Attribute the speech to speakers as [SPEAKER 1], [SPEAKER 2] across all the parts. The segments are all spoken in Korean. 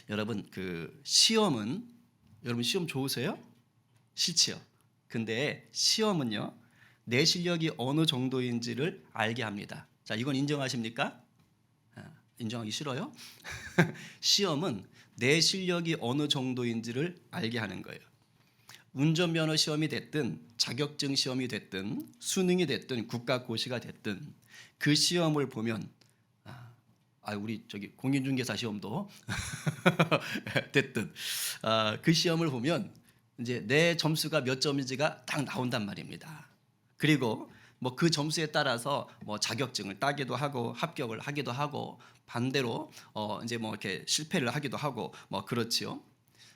[SPEAKER 1] 여러분 그 시험은 여러분 시험 좋으세요? 싫지요. 근데 시험은요 내 실력이 어느 정도인지를 알게 합니다. 자, 이건 인정하십니까? 인정하기 싫어요? 시험은 내 실력이 어느 정도인지를 알게 하는 거예요. 운전면허 시험이 됐든 자격증 시험이 됐든 수능이 됐든 국가고시가 됐든 그 시험을 보면 우리 저기 공인중개사 시험도 됐든 그 시험을 보면 이제 내 점수가 몇 점인지가 딱 나온단 말입니다. 그리고 뭐 그 점수에 따라서 뭐 자격증을 따기도 하고 합격을 하기도 하고 반대로 이제 뭐 이렇게 실패를 하기도 하고 뭐 그렇지요.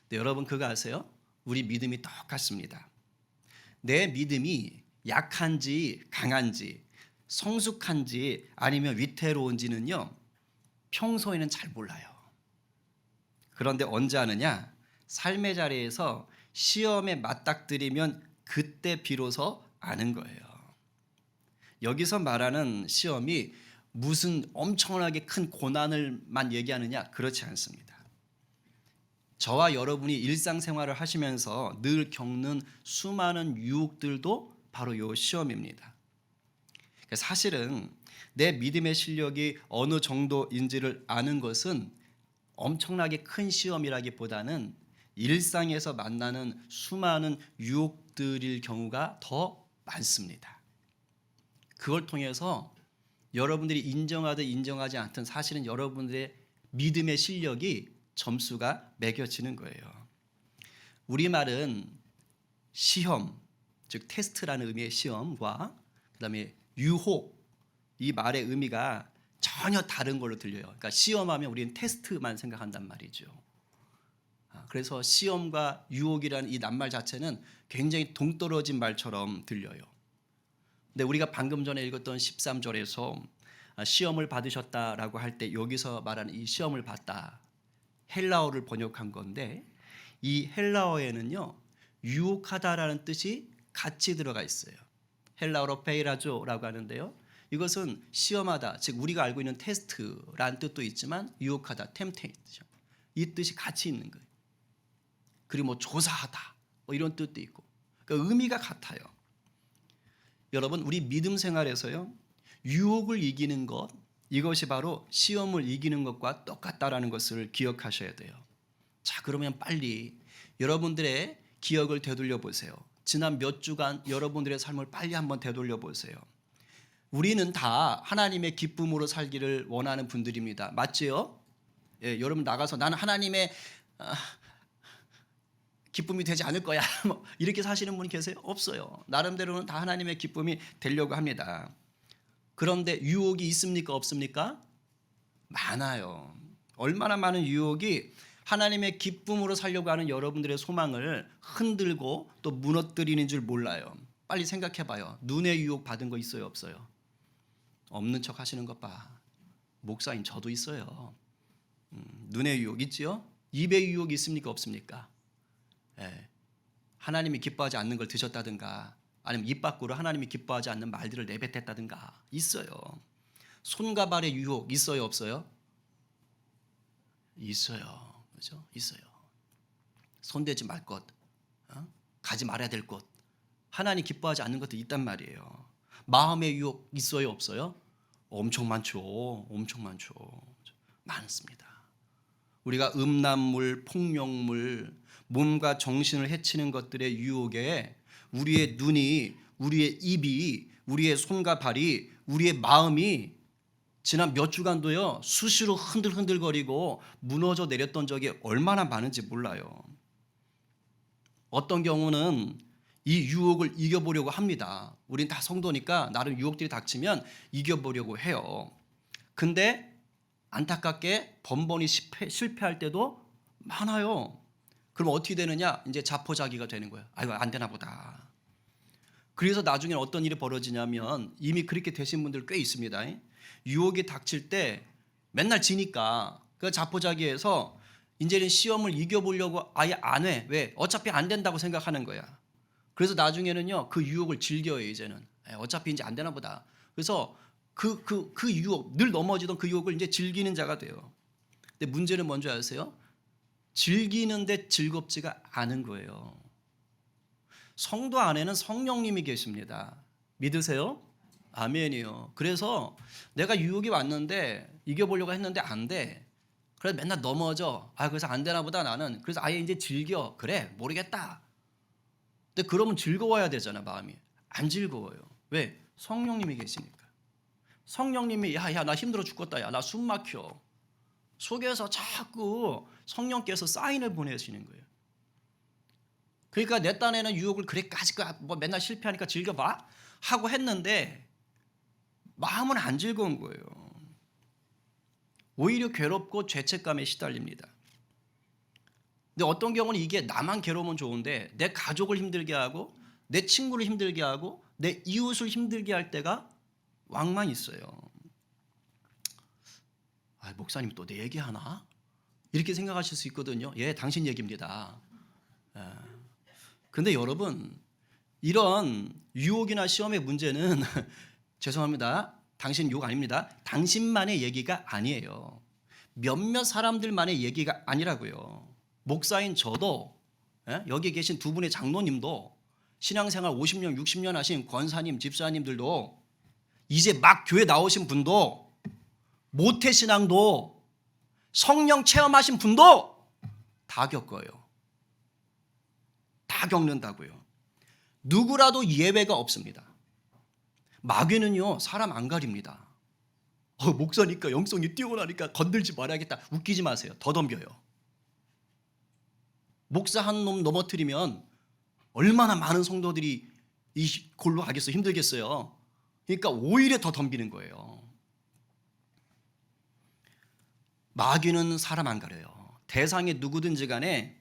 [SPEAKER 1] 근데 여러분 그거 아세요? 우리 믿음이 똑같습니다. 내 믿음이 약한지 강한지 성숙한지 아니면 위태로운지는요 평소에는 잘 몰라요. 그런데 언제 아느냐? 삶의 자리에서 시험에 맞닥뜨리면 그때 비로소 아는 거예요. 여기서 말하는 시험이 무슨 엄청나게 큰 고난을만 얘기하느냐? 그렇지 않습니다. 저와 여러분이 일상생활을 하시면서 늘 겪는 수많은 유혹들도 바로 이 시험입니다. 사실은 내 믿음의 실력이 어느 정도인지를 아는 것은 엄청나게 큰 시험이라기보다는 일상에서 만나는 수많은 유혹들일 경우가 더 많습니다. 그걸 통해서 여러분들이 인정하든 인정하지 않든 사실은 여러분들의 믿음의 실력이 점수가 매겨지는 거예요. 우리말은 시험, 즉 테스트라는 의미의 시험과 그다음에 유혹, 이 말의 의미가 전혀 다른 걸로 들려요. 그러니까 시험하면 우리는 테스트만 생각한단 말이죠. 그래서 시험과 유혹이라는 이 낱말 자체는 굉장히 동떨어진 말처럼 들려요. 근데 우리가 방금 전에 읽었던 13절에서 시험을 받으셨다라고 할 때 여기서 말하는 이 시험을 받다 헬라어를 번역한 건데 이 헬라어에는요 유혹하다라는 뜻이 같이 들어가 있어요. 헬라어로 페이라조라고 하는데요. 이것은 시험하다, 즉 우리가 알고 있는 테스트라는 뜻도 있지만 유혹하다, 템테이션 이 뜻이 같이 있는 거예요. 그리고 뭐 조사하다 뭐 이런 뜻도 있고 그러니까 의미가 같아요. 여러분 우리 믿음 생활에서요 유혹을 이기는 것 이것이 바로 시험을 이기는 것과 똑같다라는 것을 기억하셔야 돼요. 자, 그러면 빨리 여러분들의 기억을 되돌려 보세요. 지난 몇 주간 여러분들의 삶을 빨리 한번 되돌려 보세요. 우리는 다 하나님의 기쁨으로 살기를 원하는 분들입니다. 맞지요? 예, 여러분 나가서 나는 하나님의 기쁨이 되지 않을 거야. 뭐 이렇게 사시는 분이 계세요? 없어요. 나름대로는 다 하나님의 기쁨이 되려고 합니다. 그런데 유혹이 있습니까? 없습니까? 많아요. 얼마나 많은 유혹이 하나님의 기쁨으로 살려고 하는 여러분들의 소망을 흔들고 또 무너뜨리는 줄 몰라요. 빨리 생각해 봐요. 눈의 유혹 받은 거 있어요? 없어요? 없는 척 하시는 것 봐. 목사님 저도 있어요. 눈의 유혹 있지요? 입의 유혹이 있습니까? 없습니까? 예. 하나님이 기뻐하지 않는 걸 드셨다든가 아니면 입 밖으로 하나님이 기뻐하지 않는 말들을 내뱉었다든가 있어요. 손과 발의 유혹 있어요? 없어요? 있어요. 그렇죠? 있어요. 손대지 말 것, 가지 말아야 될 것, 하나님 기뻐하지 않는 것도 있단 말이에요. 마음의 유혹 있어요? 없어요? 엄청 많죠. 엄청 많죠. 많습니다. 우리가 음란물, 폭력물, 몸과 정신을 해치는 것들의 유혹에 우리의 눈이, 우리의 입이, 우리의 손과 발이, 우리의 마음이 지난 몇 주간도요 수시로 흔들흔들거리고 무너져 내렸던 적이 얼마나 많은지 몰라요. 어떤 경우는 이 유혹을 이겨보려고 합니다. 우린 다 성도니까 나름 유혹들이 닥치면 이겨보려고 해요. 근데 안타깝게 번번이 실패할 때도 많아요. 그럼 어떻게 되느냐? 이제 자포자기가 되는 거예요. 아이고 안 되나 보다. 그래서 나중에 어떤 일이 벌어지냐면 이미 그렇게 되신 분들 꽤 있습니다. 유혹이 닥칠 때 맨날 지니까 그 자포자기해서 이제는 시험을 이겨보려고 아예 안 해. 왜? 어차피 안 된다고 생각하는 거야. 그래서 나중에는요 그 유혹을 즐겨요. 이제는 어차피 이제 안 되나 보다. 그래서 그 유혹 늘 넘어지던 그 유혹을 이제 즐기는 자가 돼요. 근데 문제는 뭔지 아세요? 즐기는데 즐겁지가 않은 거예요. 성도 안에는 성령님이 계십니다. 믿으세요? 아멘이요. 그래서 내가 유혹이 왔는데 이겨보려고 했는데 안 돼. 그래서 맨날 넘어져. 그래서 안 되나 보다 나는. 그래서 아예 이제 즐겨. 그래, 모르겠다. 근데 그러면 즐거워야 되잖아, 마음이. 안 즐거워요. 왜? 성령님이 계시니까. 성령님이 야, 나 힘들어 죽겠다. 야, 나 숨 막혀. 속에서 자꾸 성령께서 사인을 보내시는 거예요. 그러니까 내 딴에는 유혹을 그래까지 뭐 맨날 실패하니까 즐겨봐 하고 했는데 마음은 안 즐거운 거예요. 오히려 괴롭고 죄책감에 시달립니다. 근데 어떤 경우는 이게 나만 괴로우면 좋은데 내 가족을 힘들게 하고 내 친구를 힘들게 하고 내 이웃을 힘들게 할 때가 왕만 있어요. 목사님 또 내 얘기하나? 이렇게 생각하실 수 있거든요. 예, 당신 얘기입니다. 근데 여러분, 이런 유혹이나 시험의 문제는 죄송합니다. 당신 유혹 아닙니다. 당신만의 얘기가 아니에요. 몇몇 사람들만의 얘기가 아니라고요. 목사인 저도, 여기 계신 두 분의 장로님도, 신앙생활 50년, 60년 하신 권사님, 집사님들도, 이제 막 교회 나오신 분도, 모태신앙도, 성령 체험하신 분도 다 겪어요. 다 겪는다고요. 누구라도 예외가 없습니다. 마귀는요, 사람 안 가립니다. 목사니까 영성이 뛰어나니까 건들지 말아야겠다. 웃기지 마세요. 더 덤벼요. 목사 한 놈 넘어뜨리면 얼마나 많은 성도들이 이 골로 가겠어요. 힘들겠어요. 그러니까 오히려 더 덤비는 거예요. 마귀는 사람 안 가려요. 대상이 누구든지 간에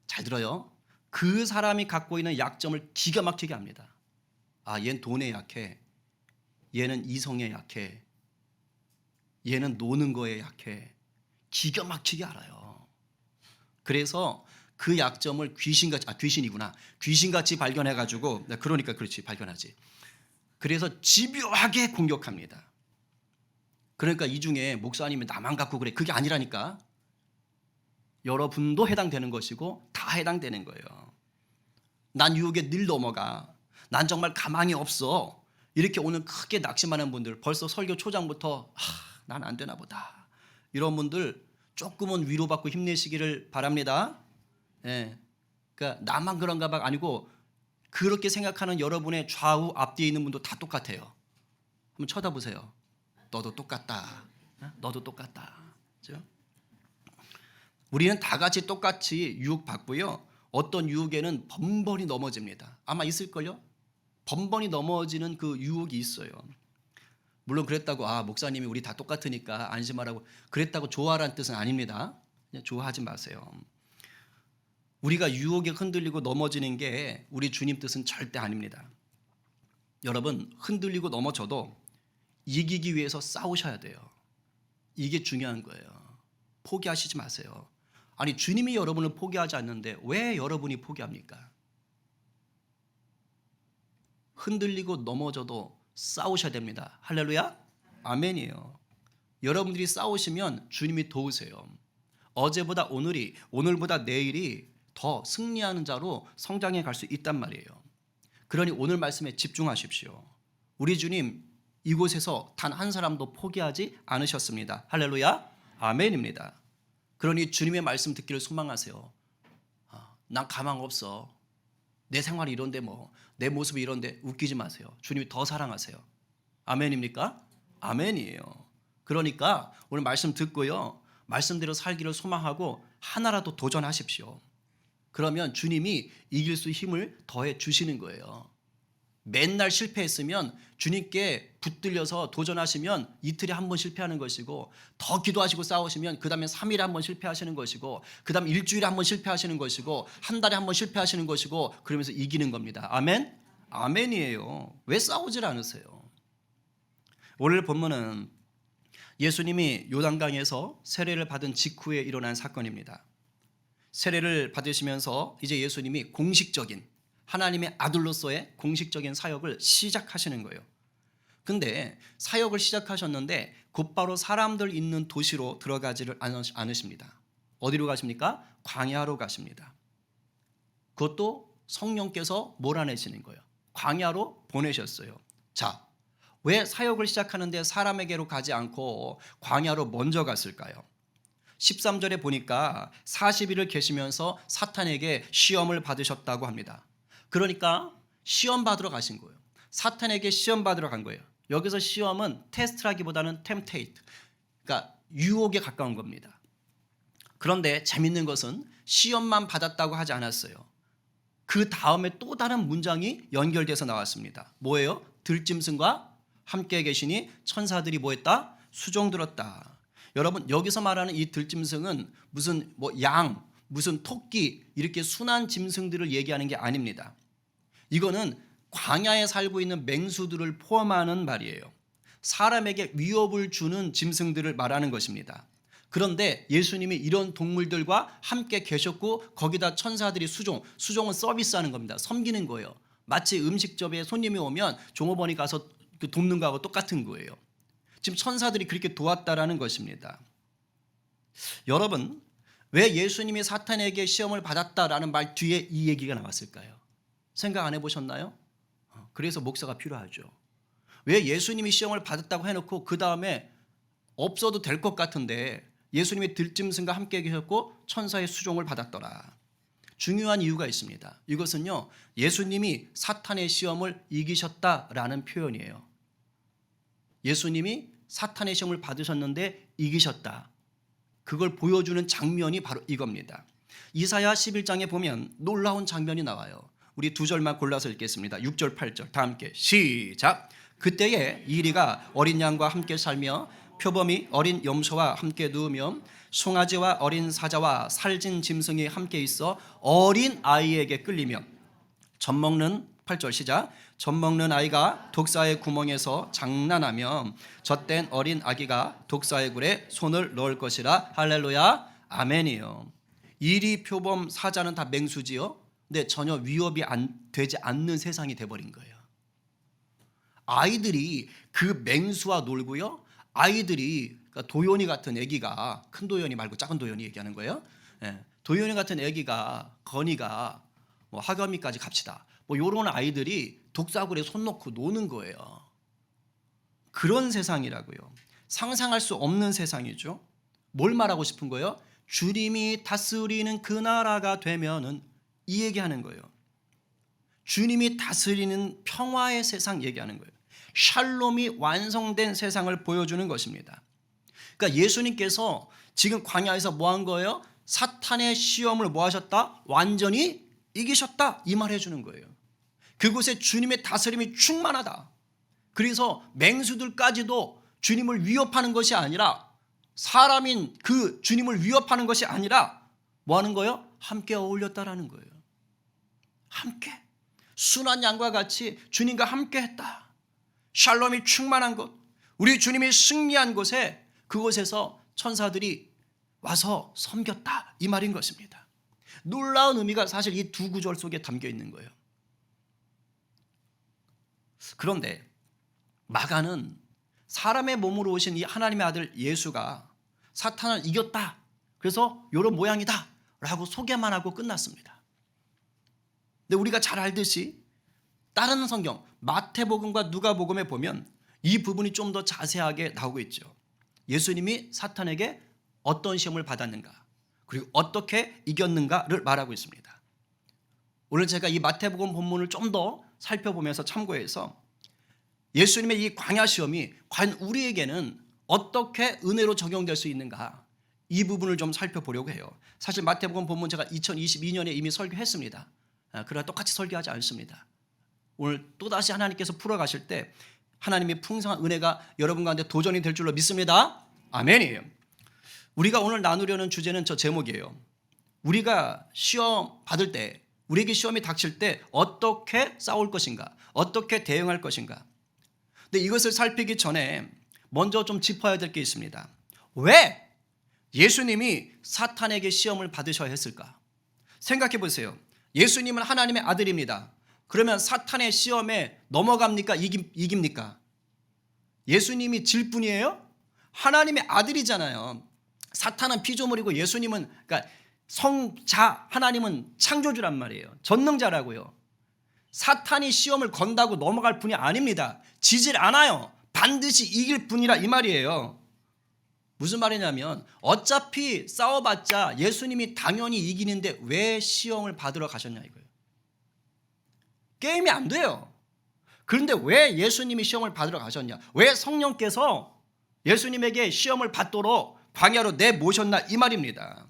[SPEAKER 1] 잘 들어요. 그 사람이 갖고 있는 약점을 기가 막히게 합니다. 얘는 돈에 약해. 얘는 이성에 약해. 얘는 노는 거에 약해. 기가 막히게 알아요. 그래서 그 약점을 귀신같이 발견해가지고, 그러니까 그렇지, 발견하지. 그래서 집요하게 공격합니다. 그러니까 이 중에 목사님이 나만 갖고 그래, 그게 아니라니까. 여러분도 해당되는 것이고 다 해당되는 거예요. 난 유혹에 늘 넘어가. 난 정말 가망이 없어. 이렇게 오늘 크게 낙심하는 분들, 벌써 설교 초장부터 난 안 되나 보다. 이런 분들 조금은 위로받고 힘내시기를 바랍니다. 예. 그러니까 나만 그런가 봐 아니고 그렇게 생각하는 여러분의 좌우 앞뒤에 있는 분도 다 똑같아요. 한번 쳐다보세요. 너도 똑같다. 너도 똑같다. 그렇죠? 우리는 다 같이 똑같이 유혹받고요. 어떤 유혹에는 번번이 넘어집니다. 아마 있을걸요? 번번이 넘어지는 그 유혹이 있어요. 물론 그랬다고 목사님이 우리 다 똑같으니까 안심하라고 그랬다고 좋아하라는 뜻은 아닙니다. 그냥 좋아하지 마세요. 우리가 유혹에 흔들리고 넘어지는 게 우리 주님 뜻은 절대 아닙니다. 여러분, 흔들리고 넘어져도 이기기 위해서 싸우셔야 돼요. 이게 중요한 거예요. 포기하시지 마세요. 아니, 주님이 여러분을 포기하지 않는데 왜 여러분이 포기합니까? 흔들리고 넘어져도 싸우셔야 됩니다. 할렐루야? 아멘이에요. 여러분들이 싸우시면 주님이 도우세요. 어제보다 오늘이, 오늘보다 내일이 더 승리하는 자로 성장해 갈 수 있단 말이에요. 그러니 오늘 말씀에 집중하십시오. 우리 주님 이곳에서 단 한 사람도 포기하지 않으셨습니다. 할렐루야? 아멘입니다. 그러니 주님의 말씀 듣기를 소망하세요. 난 가망 없어. 내 생활이 이런데 내 모습이 이런데 웃기지 마세요. 주님이 더 사랑하세요. 아멘입니까? 아멘이에요. 그러니까 오늘 말씀 듣고요. 말씀대로 살기를 소망하고 하나라도 도전하십시오. 그러면 주님이 이길 수 힘을 더해 주시는 거예요. 맨날 실패했으면 주님께 붙들려서 도전하시면 이틀에 한 번 실패하는 것이고 더 기도하시고 싸우시면 그 다음에 3일에 한 번 실패하시는 것이고 그 다음 일주일에 한 번 실패하시는 것이고 한 달에 한 번 실패하시는 것이고 그러면서 이기는 겁니다. 아멘? 아멘이에요. 왜 싸우질 않으세요? 오늘 본문은 예수님이 요단강에서 세례를 받은 직후에 일어난 사건입니다. 세례를 받으시면서 이제 예수님이 공식적인 하나님의 아들로서의 공식적인 사역을 시작하시는 거예요. 근데 사역을 시작하셨는데 곧바로 사람들 있는 도시로 들어가지를 않으십니다. 어디로 가십니까? 광야로 가십니다. 그것도 성령께서 몰아내시는 거예요. 광야로 보내셨어요. 자, 왜 사역을 시작하는데 사람에게로 가지 않고 광야로 먼저 갔을까요? 13절에 보니까 40일을 계시면서 사탄에게 시험을 받으셨다고 합니다. 그러니까 시험 받으러 가신 거예요. 사탄에게 시험 받으러 간 거예요. 여기서 시험은 테스트라기보다는 템테이트, 그러니까 유혹에 가까운 겁니다. 그런데 재밌는 것은 시험만 받았다고 하지 않았어요. 그 다음에 또 다른 문장이 연결돼서 나왔습니다. 뭐예요? 들짐승과 함께 계시니 천사들이 뭐했다? 수종들었다. 여러분, 여기서 말하는 이 들짐승은 무슨 양, 무슨 토끼 이렇게 순한 짐승들을 얘기하는 게 아닙니다. 이거는 광야에 살고 있는 맹수들을 포함하는 말이에요. 사람에게 위협을 주는 짐승들을 말하는 것입니다. 그런데 예수님이 이런 동물들과 함께 계셨고 거기다 천사들이 수종은 서비스하는 겁니다. 섬기는 거예요. 마치 음식점에 손님이 오면 종업원이 가서 돕는 거하고 똑같은 거예요. 지금 천사들이 그렇게 도왔다라는 것입니다. 여러분, 왜 예수님이 사탄에게 시험을 받았다라는 말 뒤에 이 얘기가 나왔을까요? 생각 안 해보셨나요? 그래서 목사가 필요하죠. 왜 예수님이 시험을 받았다고 해놓고 그 다음에 없어도 될 것 같은데 예수님이 들짐승과 함께 계셨고 천사의 수종을 받았더라. 중요한 이유가 있습니다. 이것은요, 예수님이 사탄의 시험을 이기셨다라는 표현이에요. 예수님이 사탄의 시험을 받으셨는데 이기셨다. 그걸 보여주는 장면이 바로 이겁니다. 이사야 11장에 보면 놀라운 장면이 나와요. 우리 두 절만 골라서 읽겠습니다. 6절 8절 다 함께 시작. 그때에 이리가 어린 양과 함께 살며 표범이 어린 염소와 함께 누우며 송아지와 어린 사자와 살진 짐승이 함께 있어 어린 아이에게 끌리며 젖먹는 8절 시작. 젖먹는 아이가 독사의 구멍에서 장난하며 젖된 어린 아기가 독사의 굴에 손을 넣을 것이라. 할렐루야 아멘이요. 이리 표범 사자는 다 맹수지요. 근데 전혀 위협이 되지 않는 세상이 돼버린 거예요. 아이들이 그 맹수와 놀고요. 아이들이 그러니까 도연이 같은 애기가, 큰 도연이 말고 작은 도연이 얘기하는 거예요. 도연이 같은 애기가, 건이가 하겸이까지 갑시다. 이런 아이들이 독사굴에 손 놓고 노는 거예요. 그런 세상이라고요. 상상할 수 없는 세상이죠. 뭘 말하고 싶은 거예요? 주님이 다스리는 그 나라가 되면은 이 얘기하는 거예요. 주님이 다스리는 평화의 세상 얘기하는 거예요. 샬롬이 완성된 세상을 보여주는 것입니다. 그러니까 예수님께서 지금 광야에서 뭐 한 거예요? 사탄의 시험을 뭐 하셨다? 완전히 이기셨다. 이 말 해주는 거예요. 그곳에 주님의 다스림이 충만하다. 그래서 맹수들까지도 주님을 위협하는 것이 아니라, 사람인 그 주님을 위협하는 것이 아니라 뭐 하는 거예요? 함께 어울렸다라는 거예요. 함께 순한 양과 같이 주님과 함께 했다. 샬롬이 충만한 곳, 우리 주님이 승리한 곳에, 그곳에서 천사들이 와서 섬겼다, 이 말인 것입니다. 놀라운 의미가 사실 이 두 구절 속에 담겨 있는 거예요. 그런데 마가는 사람의 몸으로 오신 이 하나님의 아들 예수가 사탄을 이겼다, 그래서 이런 모양이다 라고 소개만 하고 끝났습니다. 근데 우리가 잘 알듯이 다른 성경 마태복음과 누가복음에 보면 이 부분이 좀 더 자세하게 나오고 있죠. 예수님이 사탄에게 어떤 시험을 받았는가, 그리고 어떻게 이겼는가를 말하고 있습니다. 오늘 제가 이 마태복음 본문을 좀 더 살펴보면서 참고해서 예수님의 이 광야 시험이 과연 우리에게는 어떻게 은혜로 적용될 수 있는가, 이 부분을 좀 살펴보려고 해요. 사실 마태복음 본문 제가 2022년에 이미 설교했습니다. 그러나 똑같이 설교하지 않습니다. 오늘 또다시 하나님께서 풀어가실 때 하나님의 풍성한 은혜가 여러분 가운데 도전이 될 줄로 믿습니다. 아멘이에요. 우리가 오늘 나누려는 주제는 저 제목이에요. 우리가 시험 받을 때, 우리에게 시험이 닥칠 때 어떻게 싸울 것인가, 어떻게 대응할 것인가. 근데 이것을 살피기 전에 먼저 좀 짚어야 될 게 있습니다. 왜 예수님이 사탄에게 시험을 받으셔야 했을까? 생각해 보세요. 예수님은 하나님의 아들입니다. 그러면 사탄의 시험에 넘어갑니까? 이깁니까? 예수님이 질 뿐이에요? 하나님의 아들이잖아요. 사탄은 피조물이고 예수님은 그러니까 성자 하나님은 창조주란 말이에요. 전능자라고요. 사탄이 시험을 건다고 넘어갈 분이 아닙니다. 지질 않아요. 반드시 이길 분이라 이 말이에요. 무슨 말이냐면 어차피 싸워봤자 예수님이 당연히 이기는데 왜 시험을 받으러 가셨냐 이거예요. 게임이 안 돼요. 그런데 왜 예수님이 시험을 받으러 가셨냐? 왜 성령께서 예수님에게 시험을 받도록 광야로 내모셨나 이 말입니다.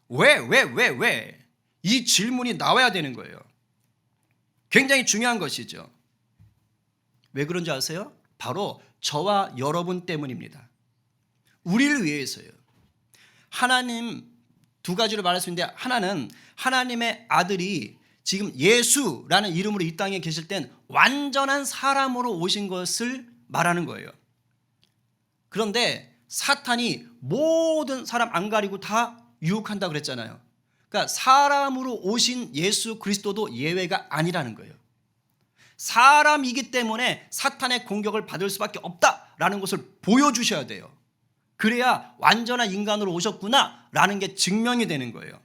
[SPEAKER 1] 왜? 이 질문이 나와야 되는 거예요. 굉장히 중요한 것이죠. 왜 그런지 아세요? 바로 저와 여러분 때문입니다. 우리를 위해서요. 하나님 두 가지로 말할 수 있는데 하나는 하나님의 아들이 지금 예수라는 이름으로 이 땅에 계실 땐 완전한 사람으로 오신 것을 말하는 거예요. 그런데 사탄이 모든 사람 안 가리고 다 유혹한다고 그랬잖아요. 그러니까 사람으로 오신 예수 그리스도도 예외가 아니라는 거예요. 사람이기 때문에 사탄의 공격을 받을 수밖에 없다라는 것을 보여주셔야 돼요. 그래야 완전한 인간으로 오셨구나라는 게 증명이 되는 거예요.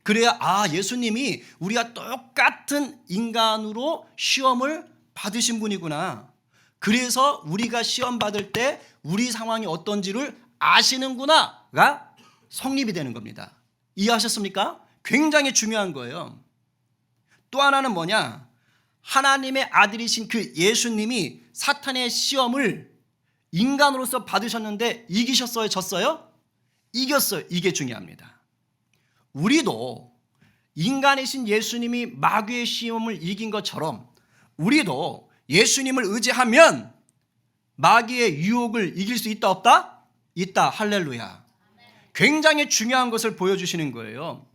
[SPEAKER 1] 그래야 예수님이 우리와 똑같은 인간으로 시험을 받으신 분이구나. 그래서 우리가 시험 받을 때 우리 상황이 어떤지를 아시는구나가 성립이 되는 겁니다. 이해하셨습니까? 굉장히 중요한 거예요. 또 하나는 뭐냐? 하나님의 아들이신 그 예수님이 사탄의 시험을 인간으로서 받으셨는데 이기셨어요? 졌어요? 이겼어요. 이게 중요합니다. 우리도 인간이신 예수님이 마귀의 시험을 이긴 것처럼 우리도 예수님을 의지하면 마귀의 유혹을 이길 수 있다 없다? 있다. 할렐루야. 굉장히 중요한 것을 보여주시는 거예요.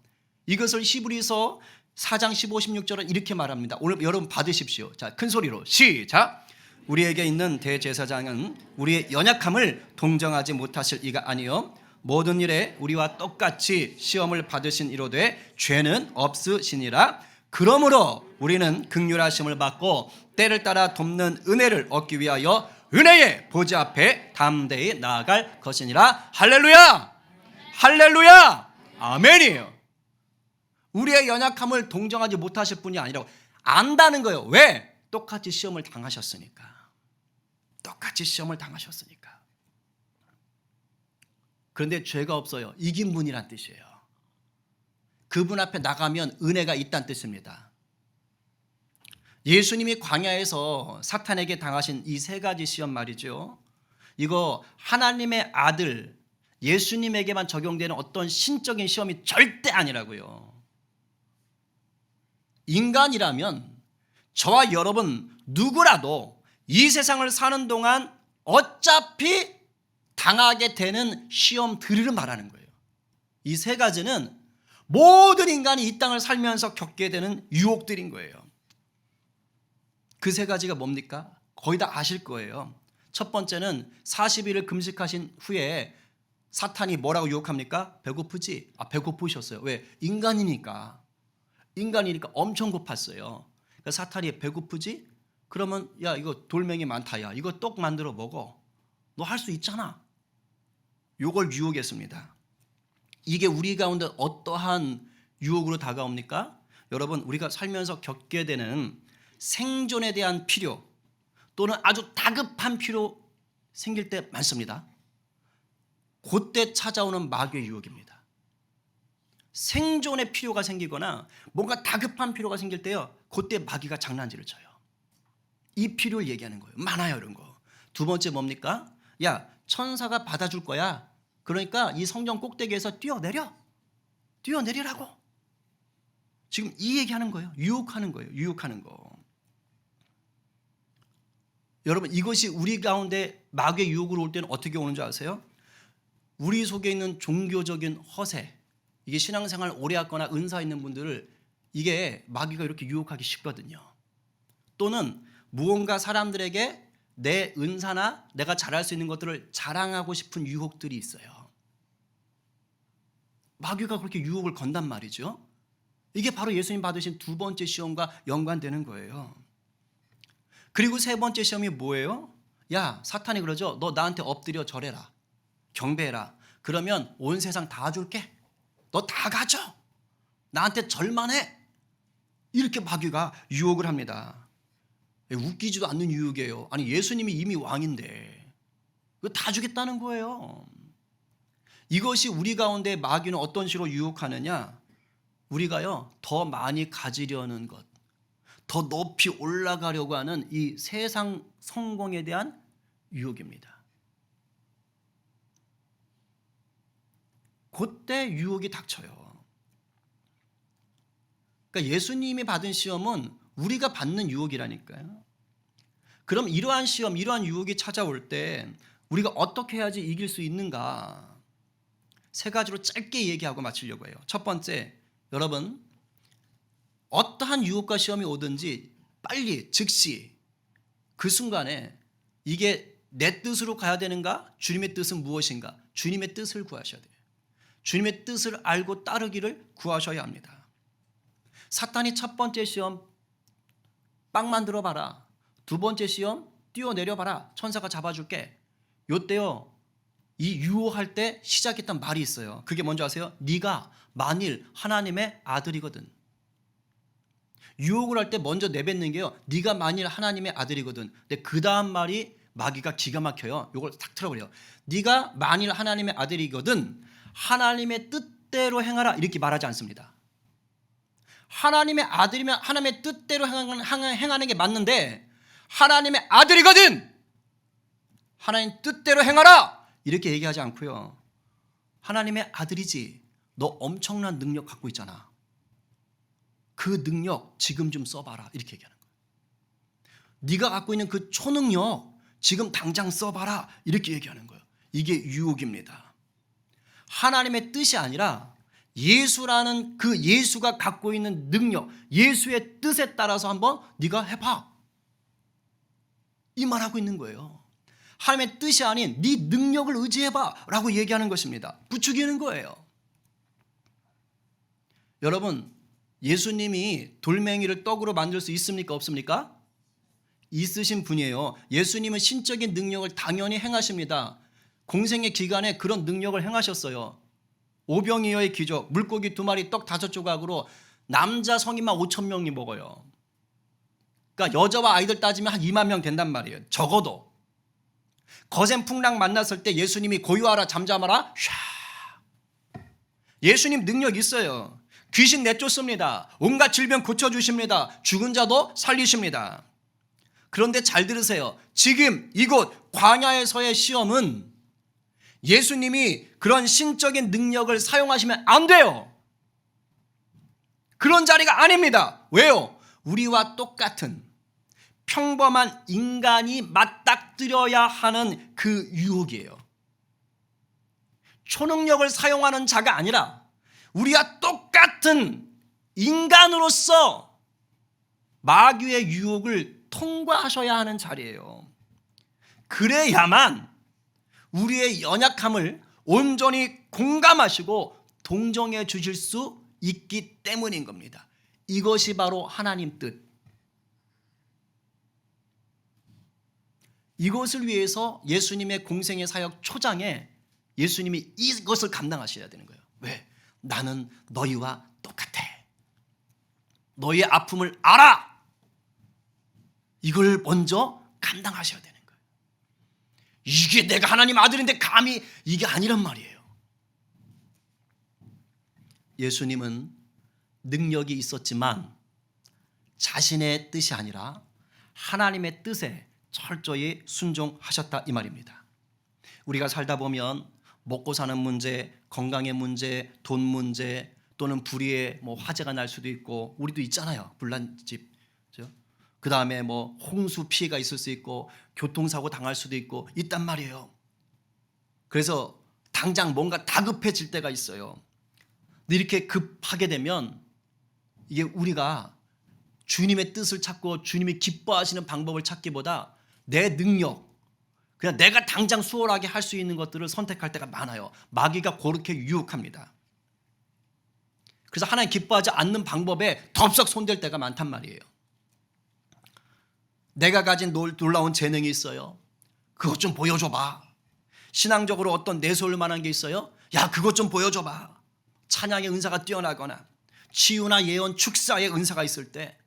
[SPEAKER 1] 이것을 히브리서 4장 15, 16절은 이렇게 말합니다. 오늘 여러분 받으십시오. 자, 큰 소리로 시작. 우리에게 있는 대제사장은 우리의 연약함을 동정하지 못하실 이가 아니요 모든 일에 우리와 똑같이 시험을 받으신 이로되 죄는 없으시니라. 그러므로 우리는 긍휼하심을 받고 때를 따라 돕는 은혜를 얻기 위하여 은혜의 보좌 앞에 담대히 나아갈 것이니라. 할렐루야. 할렐루야. 아멘이에요. 우리의 연약함을 동정하지 못하실 분이 아니라고 안다는 거예요. 왜? 똑같이 시험을 당하셨으니까. 똑같이 시험을 당하셨으니까. 그런데 죄가 없어요. 이긴 분이란 뜻이에요. 그분 앞에 나가면 은혜가 있다는 뜻입니다. 예수님이 광야에서 사탄에게 당하신 이 세 가지 시험 말이죠. 이거 하나님의 아들 예수님에게만 적용되는 어떤 신적인 시험이 절대 아니라고요. 인간이라면 저와 여러분 누구라도 이 세상을 사는 동안 어차피 당하게 되는 시험들을 말하는 거예요. 이 세 가지는 모든 인간이 이 땅을 살면서 겪게 되는 유혹들인 거예요. 그 세 가지가 뭡니까? 거의 다 아실 거예요. 첫 번째는 40일을 금식하신 후에 사탄이 뭐라고 유혹합니까? 배고프지? 배고프셨어요. 왜? 인간이니까 엄청 고팠어요. 그러니까 사탄이 배고프지? 그러면 야 이거 돌멩이 많다. 야 이거 떡 만들어 먹어. 너 할 수 있잖아. 요걸 유혹했습니다. 이게 우리 가운데 어떠한 유혹으로 다가옵니까? 여러분 우리가 살면서 겪게 되는 생존에 대한 필요 또는 아주 다급한 필요 생길 때 많습니다. 그때 찾아오는 마귀의 유혹입니다. 생존의 필요가 생기거나 뭔가 다급한 필요가 생길 때요. 그때 마귀가 장난질을 쳐요. 이 필요를 얘기하는 거예요. 많아요 이런 거. 두 번째 뭡니까? 야 천사가 받아줄 거야. 그러니까 이 성전 꼭대기에서 뛰어내리라고. 지금 이 얘기하는 거예요. 유혹하는 거. 여러분 이것이 우리 가운데 마귀의 유혹으로 올 때는 어떻게 오는 줄 아세요? 우리 속에 있는 종교적인 허세, 이게 신앙생활 오래 했거나 은사 있는 분들을 이게 마귀가 이렇게 유혹하기 쉽거든요. 또는 무언가 사람들에게 내 은사나 내가 잘할 수 있는 것들을 자랑하고 싶은 유혹들이 있어요. 마귀가 그렇게 유혹을 건단 말이죠. 이게 바로 예수님 받으신 두 번째 시험과 연관되는 거예요. 그리고 세 번째 시험이 뭐예요? 야 사탄이 그러죠. 너 나한테 엎드려 절해라. 경배해라. 그러면 온 세상 다 줄게. 너 다 가져. 나한테 절만해. 이렇게 마귀가 유혹을 합니다. 웃기지도 않는 유혹이에요. 아니 예수님이 이미 왕인데 그거 다 주겠다는 거예요. 이것이 우리 가운데 마귀는 어떤 식으로 유혹하느냐. 우리가요 더 많이 가지려는 것, 더 높이 올라가려고 하는 이 세상 성공에 대한 유혹입니다. 그때 유혹이 닥쳐요. 그러니까 예수님이 받은 시험은 우리가 받는 유혹이라니까요. 그럼 이러한 시험, 이러한 유혹이 찾아올 때 우리가 어떻게 해야지 이길 수 있는가? 세 가지로 짧게 얘기하고 마치려고 해요. 첫 번째, 여러분 어떠한 유혹과 시험이 오든지 빨리 즉시 그 순간에 이게 내 뜻으로 가야 되는가? 주님의 뜻은 무엇인가? 주님의 뜻을 구하셔야 돼요. 주님의 뜻을 알고 따르기를 구하셔야 합니다. 사탄이 첫 번째 시험 빵 만들어 봐라. 두 번째 시험 뛰어내려 봐라. 천사가 잡아줄게. 요때요 이 유혹할 때 시작했던 말이 있어요. 그게 뭔지 아세요? 네가 만일 하나님의 아들이거든. 유혹을 할 때 먼저 내뱉는 게요. 네가 만일 하나님의 아들이거든. 근데 그 다음 말이 마귀가 기가 막혀요. 이걸 탁 틀어버려요. 네가 만일 하나님의 아들이거든 하나님의 뜻대로 행하라 이렇게 말하지 않습니다. 하나님의 아들이면 하나님의 뜻대로 행하는 게 맞는데 하나님의 아들이거든 하나님 뜻대로 행하라 이렇게 얘기하지 않고요. 하나님의 아들이지 너 엄청난 능력 갖고 있잖아. 그 능력 지금 좀 써봐라 이렇게 얘기하는 거예요. 네가 갖고 있는 그 초능력 지금 당장 써봐라 이렇게 얘기하는 거예요. 이게 유혹입니다. 하나님의 뜻이 아니라 예수라는 그 예수가 갖고 있는 능력, 예수의 뜻에 따라서 한번 네가 해봐 이 말하고 있는 거예요. 하나님의 뜻이 아닌 네 능력을 의지해봐 라고 얘기하는 것입니다. 부추기는 거예요. 여러분 예수님이 돌멩이를 떡으로 만들 수 있습니까? 없습니까? 있으신 분이에요. 예수님은 신적인 능력을 당연히 행하십니다. 공생의 기간에 그런 능력을 행하셨어요. 오병이어의 기적, 물고기 2마리 떡 5조각으로 남자 성인만 5,000명이 먹어요. 그러니까 여자와 아이들 따지면 한 2만 명 된단 말이에요. 적어도. 거센 풍랑 만났을 때 예수님이 고요하라 잠잠하라 샤. 예수님 능력 있어요. 귀신 내쫓습니다. 온갖 질병 고쳐주십니다. 죽은 자도 살리십니다. 그런데 잘 들으세요. 지금 이곳 광야에서의 시험은 예수님이 그런 신적인 능력을 사용하시면 안 돼요. 그런 자리가 아닙니다. 왜요? 우리와 똑같은 평범한 인간이 맞닥뜨려야 하는 그 유혹이에요. 초능력을 사용하는 자가 아니라 우리와 똑같은 인간으로서 마귀의 유혹을 통과하셔야 하는 자리예요. 그래야만 우리의 연약함을 온전히 공감하시고 동정해 주실 수 있기 때문인 겁니다. 이것이 바로 하나님 뜻. 이것을 위해서 예수님의 공생의 사역 초장에 예수님이 이것을 감당하셔야 되는 거예요. 왜? 나는 너희와 똑같아. 너희의 아픔을 알아. 이걸 먼저 감당하셔야 되는 거예요. 이게 내가 하나님 아들인데 감히 이게 아니란 말이에요. 예수님은 능력이 있었지만 자신의 뜻이 아니라 하나님의 뜻에 철저히 순종하셨다 이 말입니다. 우리가 살다 보면 먹고 사는 문제, 건강의 문제, 돈 문제 또는 불의의 화재가 날 수도 있고 우리도 있잖아요. 불난집. 그 다음에 홍수 피해가 있을 수 있고 교통사고 당할 수도 있고 있단 말이에요. 그래서 당장 뭔가 다급해질 때가 있어요. 근데 이렇게 급하게 되면 이게 우리가 주님의 뜻을 찾고 주님이 기뻐하시는 방법을 찾기보다 내 능력, 그냥 내가 당장 수월하게 할 수 있는 것들을 선택할 때가 많아요. 마귀가 그렇게 유혹합니다. 그래서 하나님 기뻐하지 않는 방법에 덥석 손댈 때가 많단 말이에요. 내가 가진 놀라운 재능이 있어요. 그것 좀 보여줘봐. 신앙적으로 어떤 내세울 만한 게 있어요. 야, 그것 좀 보여줘봐. 찬양의 은사가 뛰어나거나 치유나 예언, 축사의 은사가 있을 때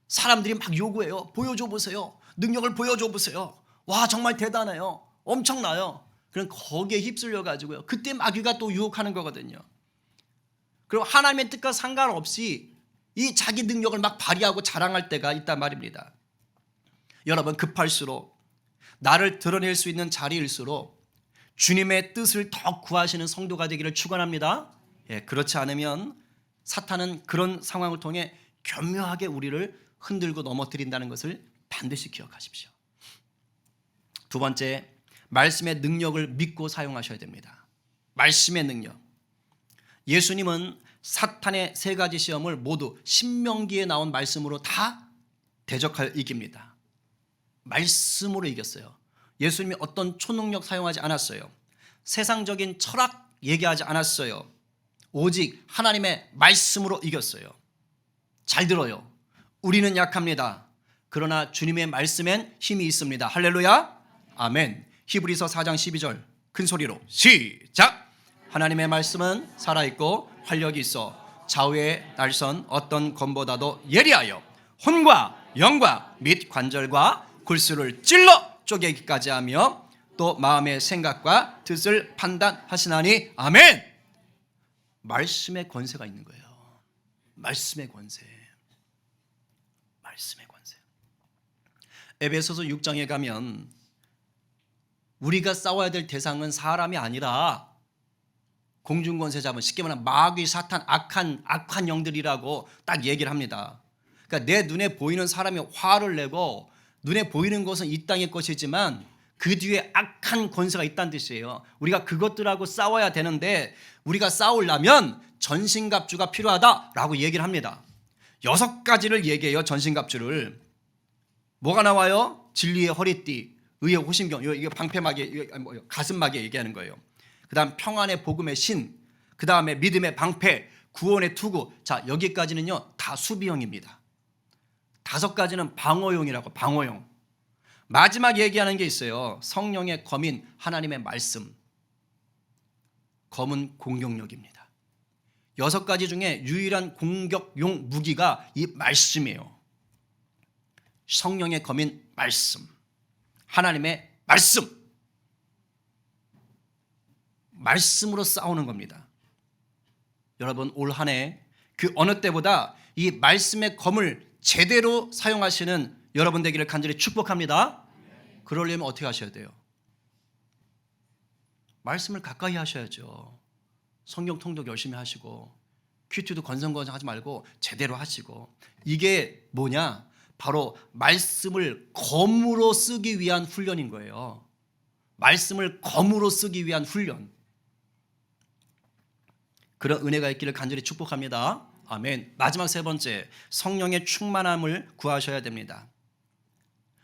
[SPEAKER 1] 사람들이 막 요구해요. 보여줘 보세요. 능력을 보여줘 보세요. 와, 정말 대단해요. 엄청나요. 그럼 거기에 휩쓸려 가지고요. 그때 마귀가 또 유혹하는 거거든요. 그리고 하나님의 뜻과 상관없이 이 자기 능력을 막 발휘하고 자랑할 때가 있단 말입니다. 여러분, 급할수록 나를 드러낼 수 있는 자리일수록 주님의 뜻을 더 구하시는 성도가 되기를 축원합니다. 예, 그렇지 않으면 사탄은 그런 상황을 통해 교묘하게 우리를 흔들고 넘어뜨린다는 것을 반드시 기억하십시오. 두 번째, 말씀의 능력을 믿고 사용하셔야 됩니다. 말씀의 능력. 예수님은 사탄의 세 가지 시험을 모두 신명기에 나온 말씀으로 다 대적하여 이깁니다. 말씀으로 이겼어요. 예수님이 어떤 초능력 사용하지 않았어요. 세상적인 철학 얘기하지 않았어요. 오직 하나님의 말씀으로 이겼어요. 잘 들어요. 우리는 약합니다. 그러나 주님의 말씀엔 힘이 있습니다. 할렐루야. 아멘. 히브리서 4장 12절 큰 소리로 시작. 하나님의 말씀은 살아있고 활력이 있어 좌우의 날선 어떤 검보다도 예리하여 혼과 영과 및 관절과 골수를 찔러 쪼개기까지 하며 또 마음의 생각과 뜻을 판단하시나니 아멘. 말씀의 권세가 있는 거예요. 말씀의 권세. 말씀의 권세. 에베소서 6장에 가면 우리가 싸워야 될 대상은 사람이 아니라 공중권세 잡은, 쉽게 말하면 마귀, 사탄, 악한 영들이라고 딱 얘기를 합니다. 그러니까 내 눈에 보이는 사람이 화를 내고 눈에 보이는 것은 이 땅의 것이지만 그 뒤에 악한 권세가 있다는 뜻이에요. 우리가 그것들하고 싸워야 되는데 우리가 싸우려면 전신갑주가 필요하다라고 얘기를 합니다. 6가지를 얘기해요. 전신갑주를. 뭐가 나와요? 진리의 허리띠, 의의 호심경, 이게 방패막에, 가슴막에 얘기하는 거예요. 그 다음 평안의 복음의 신, 그 다음에 믿음의 방패, 구원의 투구. 자, 여기까지는요 다 수비형입니다. 5가지는 방어용이라고. 방어용. 마지막 얘기하는 게 있어요. 성령의 검인 하나님의 말씀. 검은 공격력입니다. 6가지 중에 유일한 공격용 무기가 이 말씀이에요. 성령의 검인 말씀, 하나님의 말씀. 말씀으로 싸우는 겁니다. 여러분, 올 한 해 그 어느 때보다 이 말씀의 검을 제대로 사용하시는 여러분 되기를 간절히 축복합니다. 그러려면 어떻게 하셔야 돼요? 말씀을 가까이 하셔야죠. 성경 통독 열심히 하시고 큐티도 건성건성 하지 말고 제대로 하시고. 이게 뭐냐? 바로 말씀을 검으로 쓰기 위한 훈련인 거예요. 말씀을 검으로 쓰기 위한 훈련. 그런 은혜가 있기를 간절히 축복합니다. 아멘. 마지막 3번째, 성령의 충만함을 구하셔야 됩니다.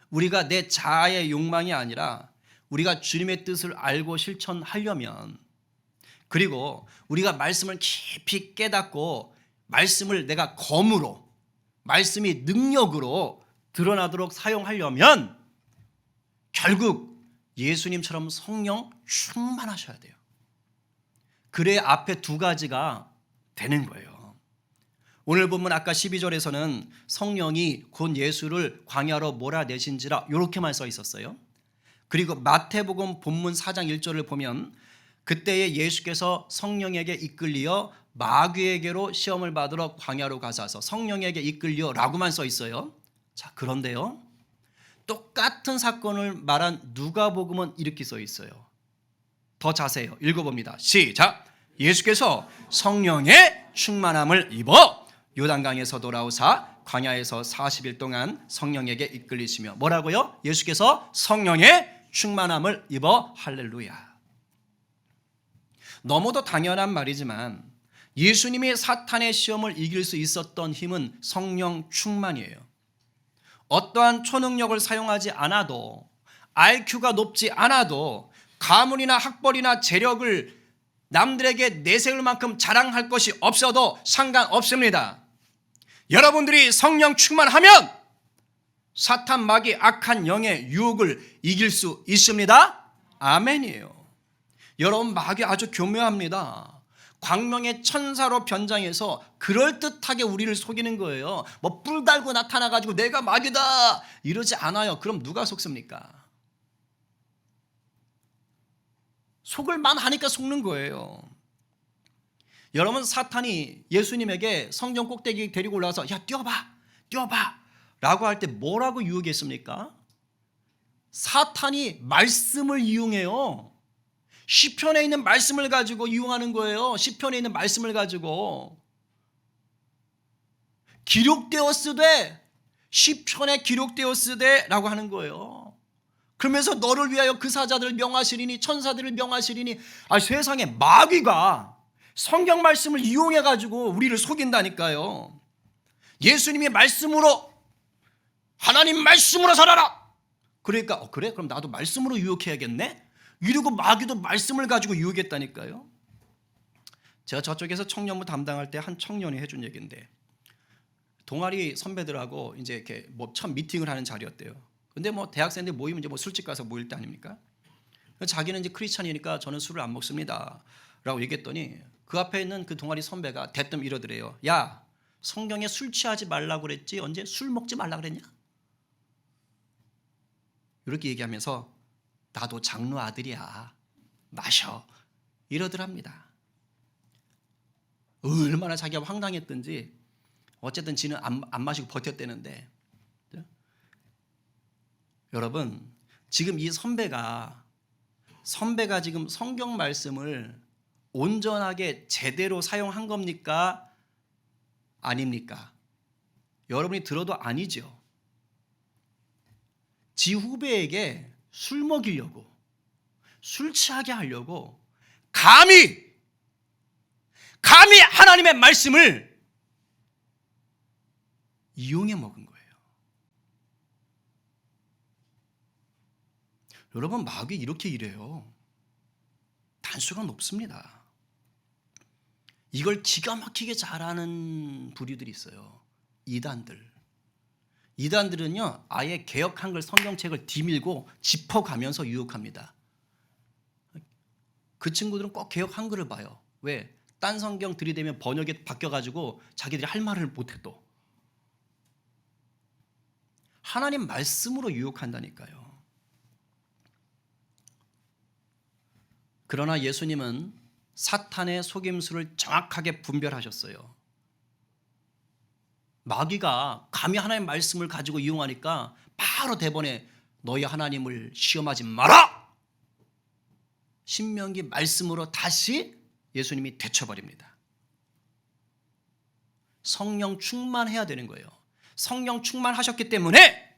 [SPEAKER 1] 우리가 내 자아의 욕망이 아니라 우리가 주님의 뜻을 알고 실천하려면, 그리고 우리가 말씀을 깊이 깨닫고 말씀을 내가 검으로, 말씀이 능력으로 드러나도록 사용하려면 결국 예수님처럼 성령 충만하셔야 돼요. 그래야 앞에 2가지가 되는 거예요. 오늘 본문 아까 12절에서는 성령이 곧 예수를 광야로 몰아내신지라 이렇게만 써 있었어요. 그리고 마태복음 본문 4장 1절을 보면 그때에 예수께서 성령에게 이끌리어 마귀에게로 시험을 받으러 광야로 가셔서 성령에게 이끌려 라고만 써 있어요. 자, 그런데요, 똑같은 사건을 말한 누가복음은 이렇게 써 있어요. 더 자세해요. 읽어봅니다. 시작. 예수께서 성령의 충만함을 입어 요단강에서 돌아오사 광야에서 40일 동안 성령에게 이끌리시며. 뭐라고요? 예수께서 성령의 충만함을 입어. 할렐루야. 너무도 당연한 말이지만 예수님이 사탄의 시험을 이길 수 있었던 힘은 성령 충만이에요. 어떠한 초능력을 사용하지 않아도, IQ가 높지 않아도, 가문이나 학벌이나 재력을 남들에게 내세울 만큼 자랑할 것이 없어도 상관없습니다. 여러분들이 성령 충만하면 사탄, 마귀, 악한 영의 유혹을 이길 수 있습니다. 아멘이에요. 여러분, 마귀 아주 교묘합니다. 광명의 천사로 변장해서 그럴듯하게 우리를 속이는 거예요. 뭐 뿔 달고 나타나가지고 내가 마귀다 이러지 않아요. 그럼 누가 속습니까? 속을 만하니까 속는 거예요. 여러분, 사탄이 예수님에게 성전 꼭대기 데리고 올라와서 야 뛰어봐 라고 할 때 뭐라고 유혹했습니까? 사탄이 말씀을 이용해요. 시편에 있는 말씀을 가지고 이용하는 거예요. 시편에 있는 말씀을 가지고 기록되었으되, 시편에 기록되었으되 라고 하는 거예요. 그러면서 너를 위하여 그 사자들을 명하시리니 천사들을 명하시리니, 세상에 마귀가 성경 말씀을 이용해 가지고 우리를 속인다니까요. 예수님이 말씀으로, 하나님 말씀으로 살아라. 그러니까 그래? 그럼 나도 말씀으로 유혹해야겠네? 이러고 마귀도 말씀을 가지고 유혹했다니까요. 제가 저쪽에서 청년부 담당할 때 한 청년이 해준 얘기인데, 동아리 선배들하고 이제 이렇게 첫 미팅을 하는 자리였대요. 근데 대학생들 모이면 이제 술집 가서 모일 때 아닙니까? 자기는 이제 크리스찬이니까 저는 술을 안 먹습니다 라고 얘기했더니, 그 앞에 있는 그 동아리 선배가 대뜸 이러더래요. 야, 성경에 술 취하지 말라고 그랬지 언제 술 먹지 말라 그랬냐? 이렇게 얘기하면서 나도 장로 아들이야, 마셔, 이러더랍니다. 얼마나 자기가 황당했던지. 어쨌든 지는 안 마시고 버텼대는데, 여러분, 지금 이 선배가 지금 성경 말씀을 온전하게 제대로 사용한 겁니까? 아닙니까? 여러분이 들어도 아니죠. 지 후배에게 술 먹이려고, 술 취하게 하려고 감히 하나님의 말씀을 이용해 먹은 거예요. 여러분, 마귀 이렇게 일해요. 단수가 높습니다. 이걸 기가 막히게 잘하는 부류들이 있어요. 이단들은요, 아예 개역 한글 성경책을 뒤밀고 짚어가면서 유혹합니다. 그 친구들은 꼭 개역 한글을 봐요. 왜? 딴 성경 들이대면 번역이 바뀌어가지고 자기들이 할 말을 못해도. 하나님 말씀으로 유혹한다니까요. 그러나 예수님은 사탄의 속임수를 정확하게 분별하셨어요. 마귀가 감히 하나님의 말씀을 가지고 이용하니까 바로 대본에 너희 하나님을 시험하지 마라! 신명기 말씀으로 다시 예수님이 되쳐버립니다. 성령 충만해야 되는 거예요. 성령 충만하셨기 때문에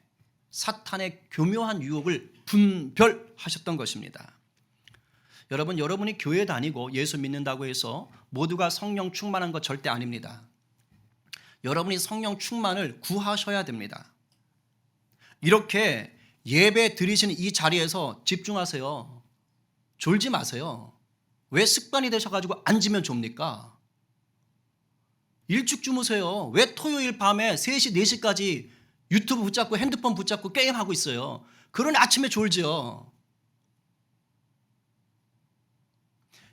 [SPEAKER 1] 사탄의 교묘한 유혹을 분별하셨던 것입니다. 여러분, 여러분이 교회 다니고 예수 믿는다고 해서 모두가 성령 충만한 것 절대 아닙니다. 여러분이 성령 충만을 구하셔야 됩니다. 이렇게 예배 드리시는 이 자리에서 집중하세요. 졸지 마세요. 왜 습관이 되셔가지고 앉으면 좁니까? 일찍 주무세요. 왜 토요일 밤에 3시, 4시까지 유튜브 붙잡고 핸드폰 붙잡고 게임하고 있어요? 그러니 아침에 졸죠.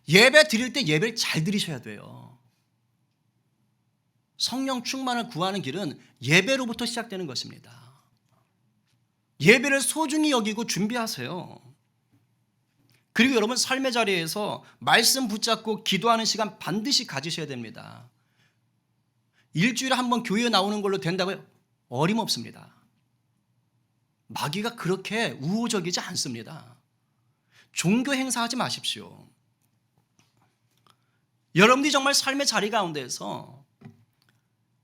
[SPEAKER 1] 예배 드릴 때 예배를 잘 드리셔야 돼요. 성령 충만을 구하는 길은 예배로부터 시작되는 것입니다. 예배를 소중히 여기고 준비하세요. 그리고 여러분, 삶의 자리에서 말씀 붙잡고 기도하는 시간 반드시 가지셔야 됩니다. 일주일에 한 번 교회에 나오는 걸로 된다고요? 어림없습니다. 마귀가 그렇게 우호적이지 않습니다. 종교 행사하지 마십시오. 여러분들이 정말 삶의 자리 가운데에서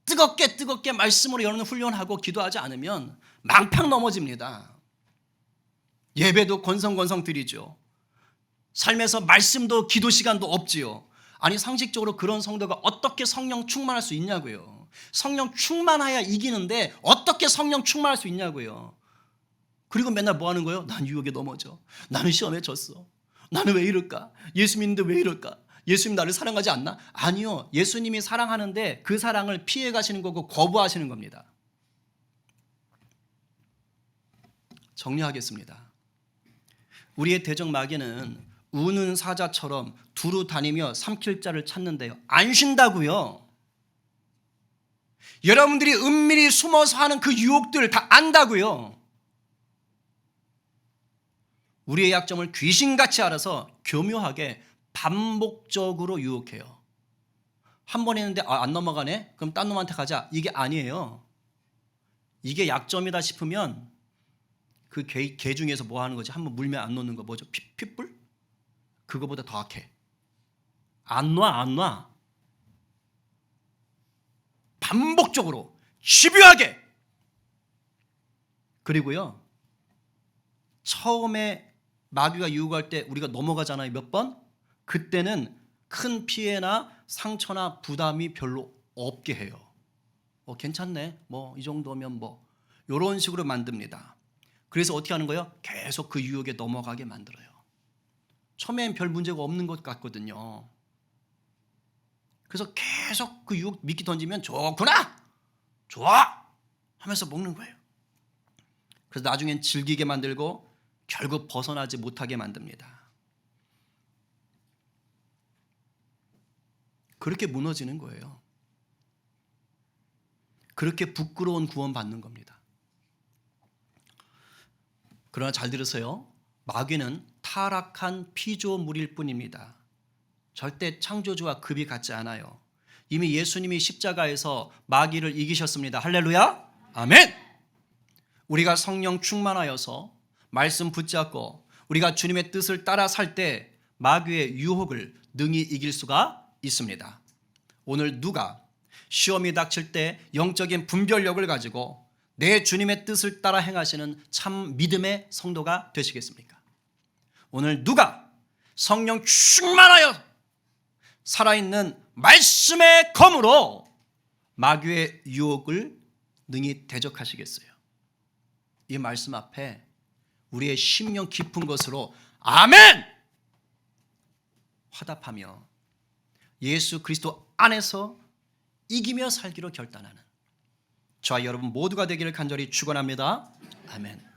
[SPEAKER 1] 뜨겁게 말씀으로 여러분을 훈련하고 기도하지 않으면 망팡 넘어집니다. 예배도 건성건성 드리죠. 삶에서 말씀도 기도 시간도 없지요. 아니, 상식적으로 그런 성도가 어떻게 성령 충만할 수 있냐고요. 성령 충만해야 이기는데 어떻게 성령 충만할 수 있냐고요. 그리고 맨날 뭐 하는 거예요? 난 유혹에 넘어져. 나는 시험에 졌어. 나는 왜 이럴까? 예수 믿는데 왜 이럴까? 예수님 나를 사랑하지 않나? 아니요. 예수님이 사랑하는데 그 사랑을 피해 가시는 거고 거부하시는 겁니다. 정리하겠습니다. 우리의 대적 마귀는 우는 사자처럼 두루 다니며 삼킬 자를 찾는데요. 안 쉰다고요. 여러분들이 은밀히 숨어서 하는 그 유혹들 다 안다고요. 우리의 약점을 귀신같이 알아서 교묘하게 반복적으로 유혹해요. 한 번 했는데 안 넘어가네? 그럼 딴 놈한테 가자. 이게 아니에요. 이게 약점이다 싶으면 그 개 중에서 뭐 하는 거지? 한번 물면 안 놓는 거 뭐죠? 핏불? 그거보다 더 악해. 안 놔. 반복적으로 집요하게. 그리고요, 처음에 마귀가 유혹할 때 우리가 넘어가잖아요. 몇 번? 그때는 큰 피해나 상처나 부담이 별로 없게 해요. 괜찮네. 뭐 이 정도면 뭐 이런 식으로 만듭니다. 그래서 어떻게 하는 거예요? 계속 그 유혹에 넘어가게 만들어요. 처음엔 별 문제가 없는 것 같거든요. 그래서 계속 그 유혹 미끼 던지면 좋구나, 좋아 하면서 먹는 거예요. 그래서 나중엔 즐기게 만들고 결국 벗어나지 못하게 만듭니다. 그렇게 무너지는 거예요. 그렇게 부끄러운 구원 받는 겁니다. 그러나 잘 들으세요. 마귀는 타락한 피조물일 뿐입니다. 절대 창조주와 급이 같지 않아요. 이미 예수님이 십자가에서 마귀를 이기셨습니다. 할렐루야. 아멘. 우리가 성령 충만하여서 말씀 붙잡고 우리가 주님의 뜻을 따라 살 때 마귀의 유혹을 능히 이길 수가 있습니다. 오늘 누가 시험이 닥칠 때 영적인 분별력을 가지고 내 주님의 뜻을 따라 행하시는 참 믿음의 성도가 되시겠습니까? 오늘 누가 성령 충만하여 살아있는 말씀의 검으로 마귀의 유혹을 능히 대적하시겠어요? 이 말씀 앞에 우리의 심령 깊은 것으로 아멘! 화답하며 예수 그리스도 안에서 이기며 살기로 결단하는 저와 여러분 모두가 되기를 간절히 축원합니다. 아멘.